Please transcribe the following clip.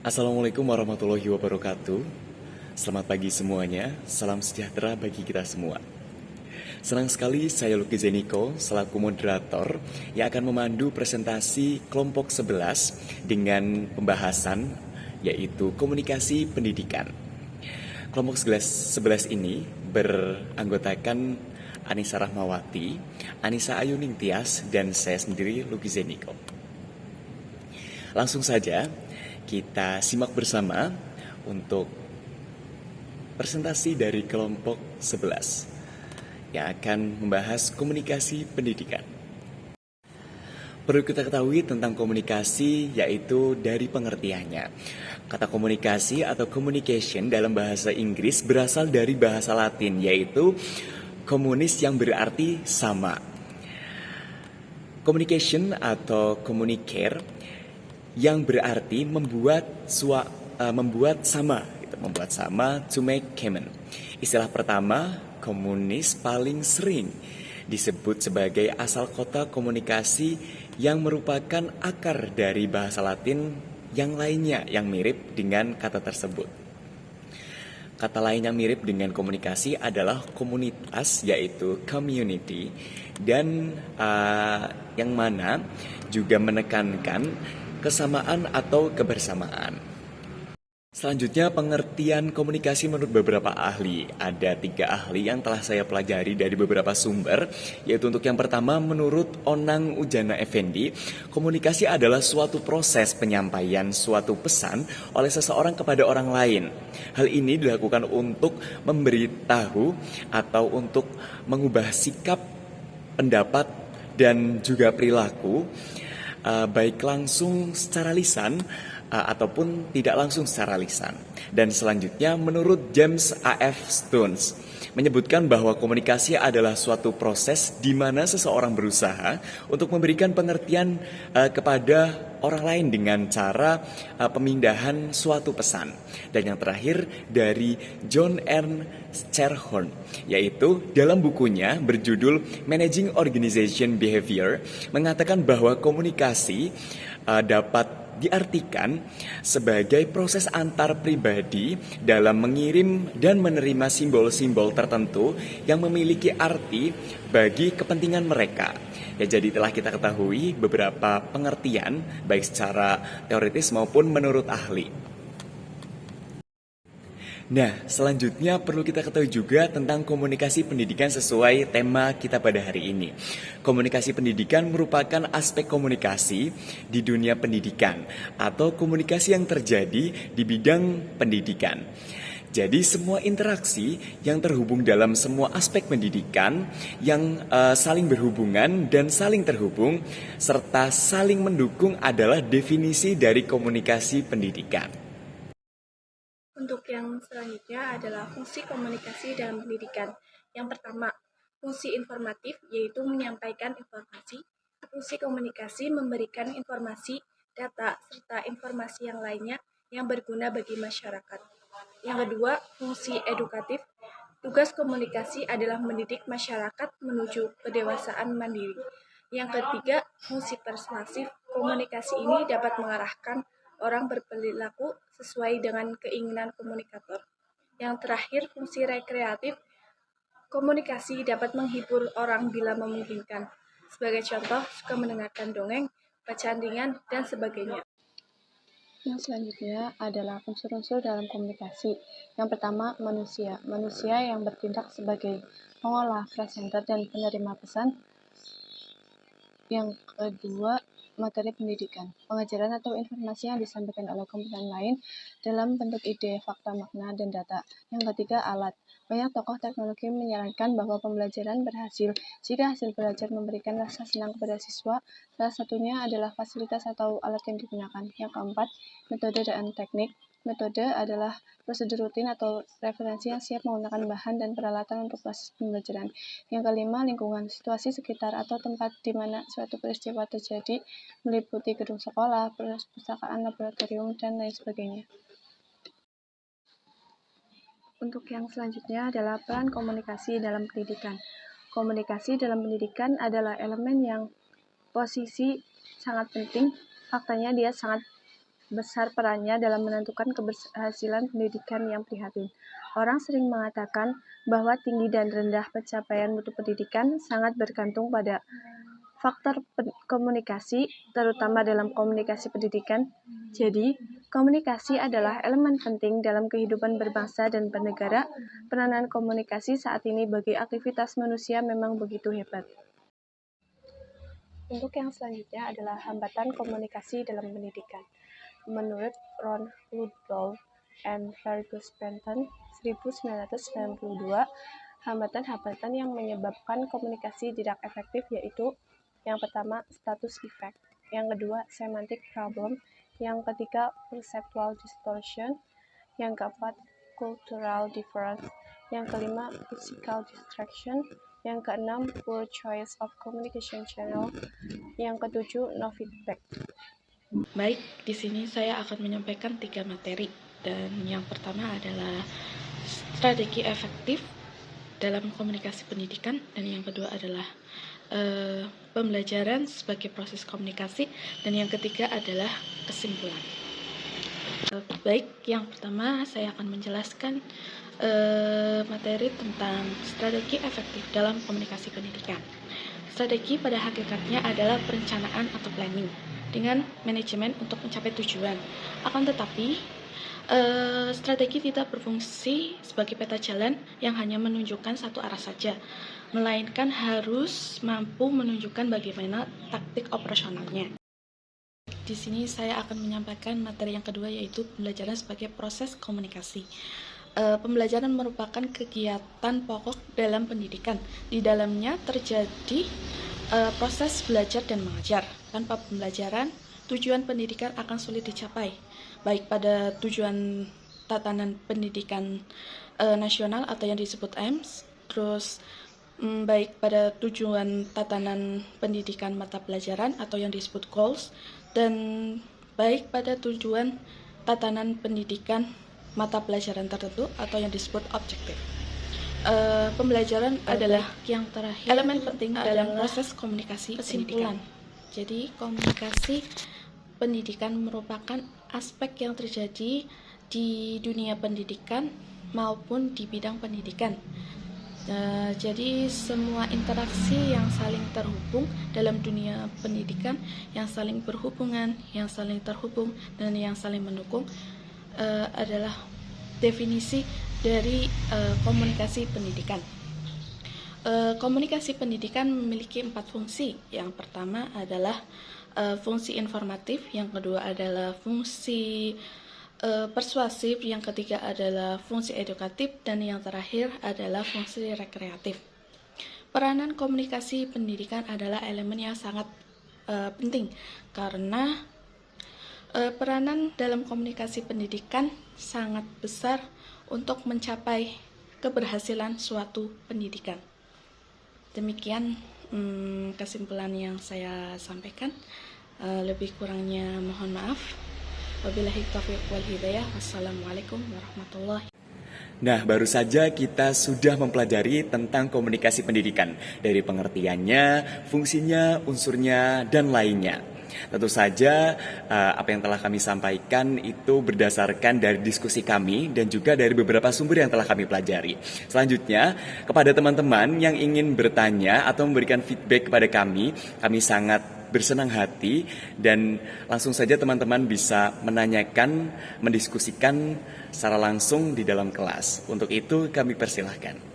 Assalamualaikum warahmatullahi wabarakatuh. Selamat pagi semuanya, salam sejahtera bagi kita semua. Senang sekali saya Lucky Zeniko selaku moderator yang akan memandu presentasi kelompok 11 dengan pembahasan yaitu komunikasi pendidikan. Kelompok 11 ini beranggotakan Anissa Rahmawati, Anissa Ayuning Tias, dan saya sendiri Lucky Zeniko. Langsung saja kita simak bersama untuk presentasi dari kelompok 11 yang akan membahas komunikasi pendidikan. Perlu kita ketahui tentang komunikasi yaitu dari pengertiannya. Kata komunikasi atau communication dalam bahasa Inggris berasal dari bahasa Latin yaitu komunis yang berarti sama. Communication atau communicare yang berarti membuat sama, to make common. Istilah pertama, komunis paling sering disebut sebagai asal kota komunikasi yang merupakan akar dari bahasa Latin yang lainnya yang mirip dengan kata tersebut. Kata lain yang mirip dengan komunikasi adalah komunitas, yaitu community, dan yang mana juga menekankan kesamaan atau kebersamaan. Selanjutnya pengertian komunikasi menurut beberapa ahli. Ada 3 ahli yang telah saya pelajari dari beberapa sumber, yaitu untuk yang pertama menurut Onang Ujana Effendi, komunikasi adalah suatu proses penyampaian suatu pesan oleh seseorang kepada orang lain. Hal ini dilakukan untuk memberitahu atau untuk mengubah sikap, pendapat, dan juga perilaku baik langsung secara lisan ataupun tidak langsung secara lisan. Dan selanjutnya menurut James A.F. Stones menyebutkan bahwa komunikasi adalah suatu proses di mana seseorang berusaha untuk memberikan pengertian kepada orang lain dengan cara pemindahan suatu pesan. Dan yang terakhir dari John Ernst Cherhorn, yaitu dalam bukunya berjudul Managing Organization Behavior mengatakan bahwa komunikasi dapat diartikan sebagai proses antar pribadi dalam mengirim dan menerima simbol-simbol tertentu yang memiliki arti bagi kepentingan mereka. Ya, jadi telah kita ketahui beberapa pengertian baik secara teoritis maupun menurut ahli. Nah, selanjutnya perlu kita ketahui juga tentang komunikasi pendidikan sesuai tema kita pada hari ini. Komunikasi pendidikan merupakan aspek komunikasi di dunia pendidikan atau komunikasi yang terjadi di bidang pendidikan. Jadi semua interaksi yang terhubung dalam semua aspek pendidikan yang saling berhubungan dan saling terhubung serta saling mendukung adalah definisi dari komunikasi pendidikan. Untuk yang selanjutnya adalah fungsi komunikasi dalam pendidikan. Yang pertama, fungsi informatif yaitu menyampaikan informasi. Fungsi komunikasi memberikan informasi, data, serta informasi yang lainnya yang berguna bagi masyarakat. Yang kedua, fungsi edukatif. Tugas komunikasi adalah mendidik masyarakat menuju kedewasaan mandiri. Yang ketiga, fungsi persuasif. Komunikasi ini dapat mengarahkan orang berperilaku sesuai dengan keinginan komunikator. Yang terakhir, fungsi rekreatif. Komunikasi dapat menghibur orang bila memungkinkan. Sebagai contoh, suka mendengarkan dongeng, bacaan ringan, dan sebagainya. Yang selanjutnya adalah unsur-unsur dalam komunikasi. Yang pertama, manusia. Manusia yang bertindak sebagai pengolah, presenter, dan penerima pesan. Yang kedua, materi pendidikan, pengajaran atau informasi yang disampaikan oleh komponen lain dalam bentuk ide, fakta, makna, dan data. Yang ketiga, alat. Banyak tokoh teknologi menyarankan bahwa pembelajaran berhasil jika hasil belajar memberikan rasa senang kepada siswa. Salah satunya adalah fasilitas atau alat yang digunakan. Yang keempat, metode dan teknik. Metode adalah prosedur rutin atau referensi yang siap menggunakan bahan dan peralatan untuk proses pembelajaran. Yang kelima, lingkungan, situasi sekitar atau tempat di mana suatu peristiwa terjadi, meliputi gedung sekolah, perpustakaan, laboratorium, dan lain sebagainya. Untuk yang selanjutnya adalah peran komunikasi dalam pendidikan. Komunikasi dalam pendidikan adalah elemen yang posisi sangat penting. Faktanya dia sangat besar perannya dalam menentukan keberhasilan pendidikan yang prihatin. Orang sering mengatakan bahwa tinggi dan rendah pencapaian mutu pendidikan sangat bergantung pada faktor komunikasi, terutama dalam komunikasi pendidikan. Jadi, komunikasi adalah elemen penting dalam kehidupan berbangsa dan bernegara. Peranan komunikasi saat ini bagi aktivitas manusia memang begitu hebat. Untuk yang selanjutnya adalah hambatan komunikasi dalam pendidikan. Menurut Ron Woodrow and Fergus Benton 1992, hambatan-hambatan yang menyebabkan komunikasi tidak efektif yaitu yang pertama, status effect, yang kedua, semantic problem, yang ketiga, perceptual distortion, yang keempat, cultural difference, yang kelima, physical distraction, yang keenam, poor choice of communication channel, yang ketujuh, no feedback. Baik, di sini saya akan menyampaikan 3 materi, dan yang pertama adalah strategi efektif dalam komunikasi pendidikan, dan yang kedua adalah pembelajaran sebagai proses komunikasi, dan yang ketiga adalah kesimpulan. Baik, yang pertama saya akan menjelaskan materi tentang strategi efektif dalam komunikasi pendidikan. Strategi pada hakikatnya adalah perencanaan atau planning dengan manajemen untuk mencapai tujuan. Akan tetapi, strategi tidak berfungsi sebagai peta jalan yang hanya menunjukkan satu arah saja, melainkan harus mampu menunjukkan bagaimana taktik operasionalnya. Di sini saya akan menyampaikan materi yang kedua, yaitu pembelajaran sebagai proses komunikasi. Pembelajaran merupakan kegiatan pokok dalam pendidikan. Di dalamnya terjadi proses belajar dan mengajar. Tanpa pembelajaran, tujuan pendidikan akan sulit dicapai, baik pada tujuan tatanan pendidikan nasional atau yang disebut AIMS, terus baik pada tujuan tatanan pendidikan mata pelajaran atau yang disebut goals, dan baik pada tujuan tatanan pendidikan mata pelajaran tertentu atau yang disebut objektif. Pembelajaran adalah yang terakhir, elemen penting dalam proses komunikasi pendidikan. Jadi komunikasi pendidikan merupakan aspek yang terjadi di dunia pendidikan maupun di bidang pendidikan. Jadi semua interaksi yang saling terhubung dalam dunia pendidikan, yang saling berhubungan, yang saling terhubung, dan yang saling mendukung adalah definisi dari komunikasi pendidikan. Komunikasi pendidikan memiliki 4 fungsi. Yang pertama adalah fungsi informatif, yang kedua adalah fungsi persuasif, yang ketiga adalah fungsi edukatif, dan yang terakhir adalah fungsi rekreatif. Peranan komunikasi pendidikan adalah elemen yang sangat penting, karena peranan dalam komunikasi pendidikan sangat besar untuk mencapai keberhasilan suatu pendidikan. Demikian kesimpulan yang saya sampaikan. Lebih kurangnya mohon maaf. Wabillahi taufiq wal hidayah. Wassalamualaikum warahmatullahi wabarakatuh. Nah, baru saja kita sudah mempelajari tentang komunikasi pendidikan, dari pengertiannya, fungsinya, unsurnya, dan lainnya. Tentu saja apa yang telah kami sampaikan itu berdasarkan dari diskusi kami dan juga dari beberapa sumber yang telah kami pelajari. Selanjutnya, kepada teman-teman yang ingin bertanya atau memberikan feedback kepada kami sangat bersenang hati, dan langsung saja teman-teman bisa menanyakan, mendiskusikan secara langsung di dalam kelas. Untuk itu kami persilahkan.